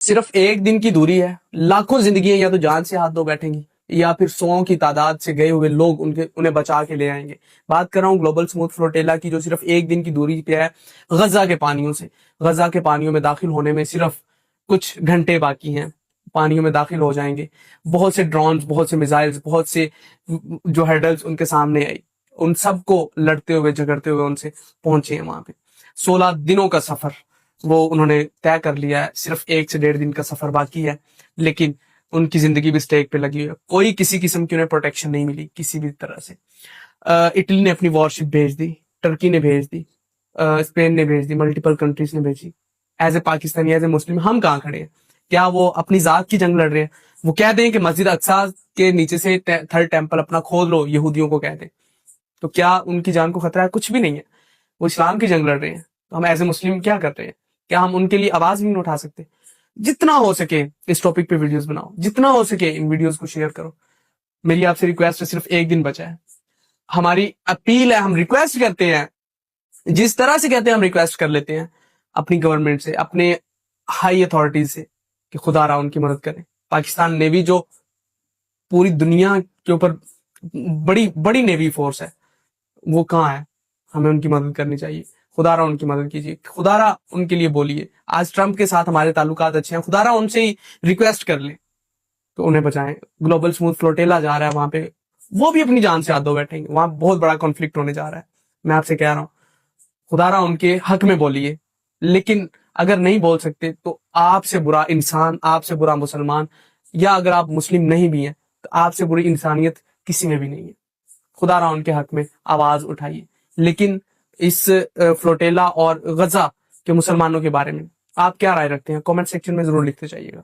صرف ایک دن کی دوری ہے، لاکھوں زندگیاں یا تو جان سے ہاتھ دھو بیٹھیں گی یا پھر 100 کی تعداد سے گئے ہوئے لوگ انہیں بچا کے لے آئیں گے۔ بات کر رہا ہوں گلوبل سموتھ فلوٹیلا کی، جو صرف ایک دن کی دوری پہ ہے غزہ کے پانیوں سے۔ غزہ کے پانیوں میں داخل ہونے میں صرف کچھ گھنٹے باقی ہیں، پانیوں میں داخل ہو جائیں گے۔ بہت سے ڈرونز، بہت سے میزائلز، بہت سے جو ہیڈلز ان کے سامنے آئی، ان سب کو لڑتے ہوئے جھگڑتے ہوئے ان سے پہنچے ہیں وہاں پہ۔ 16 دنوں کا سفر وہ انہوں نے طے کر لیا ہے، صرف 1 سے 1.5 دن کا سفر باقی ہے، لیکن ان کی زندگی بھی اسٹیک پہ لگی ہوئی ہے۔ کوئی کسی قسم کی انہیں پروٹیکشن نہیں ملی کسی بھی طرح سے۔ اٹلی نے اپنی وارشپ بھیج دی، ٹرکی نے بھیج دی، اسپین نے بھیج دی، ملٹیپل کنٹریز نے بھیجی۔ As a Pakistani, as a Muslim ہم کہاں کھڑے ہیں؟ کیا وہ اپنی ذات کی جنگ لڑ رہے ہیں؟ وہ کہہ دیں کہ مسجد اقصی کے نیچے سے 3rd ٹیمپل اپنا کھول لو، یہودیوں کو کہہ دیں، تو کیا ان کی جان کو خطرہ ہے؟ کچھ بھی نہیں ہے، وہ اسلام کی جنگ لڑ رہے ہیں۔ تو ہم ایز اے مسلم کیا کر رہے ہیں؟ کیا ہم ان کے لیے آواز بھی نہیں اٹھا سکتے؟ جتنا ہو سکے اس ٹاپک پہ ویڈیوز بناؤ، جتنا ہو سکے ان ویڈیوز کو شیئر کرو۔ میری آپ سے ریکویسٹ ہے، صرف 1 دن بچا ہے، ہماری اپیل ہے، ہم ریکویسٹ کرتے ہیں، جس طرح سے کہتے ہیں ہم ریکویسٹ کر لیتے ہیں اپنی گورنمنٹ سے، اپنے ہائی اتھارٹیز سے، کہ خدا را ان کی مدد کریں۔ پاکستان نیوی جو پوری دنیا کے اوپر بڑی نیوی فورس ہے، وہ کہاں ہے؟ ہمیں ان کی مدد کرنی چاہیے۔ خدا را ان کی مدد کیجیے، خدا را ان کے لیے بولیے۔ آج ٹرمپ کے ساتھ ہمارے تعلقات اچھے ہیں، خدا را ان سے ہی ریکویسٹ کر لیں تو انہیں بچائیں۔ گلوبل سموتھ فلوٹیلا جا رہا ہے وہاں پہ، وہ بھی اپنی جان سے ہاتھ دھو بیٹھیں گے، وہاں بہت بڑا کانفلکٹ ہونے جا رہا ہے۔ میں آپ سے کہہ رہا ہوں خدا را ان کے حق میں بولیے، لیکن اگر نہیں بول سکتے تو آپ سے برا انسان، آپ سے برا مسلمان، یا اگر آپ مسلم نہیں بھی ہیں تو آپ سے بری انسانیت کسی میں بھی نہیں ہے۔ خدا را ان کے حق میں آواز اٹھائیے۔ لیکن اس فلوٹیلا اور غزہ کے مسلمانوں کے بارے میں آپ کیا رائے رکھتے ہیں؟ کامنٹ سیکشن میں ضرور لکھتے جائیے گا۔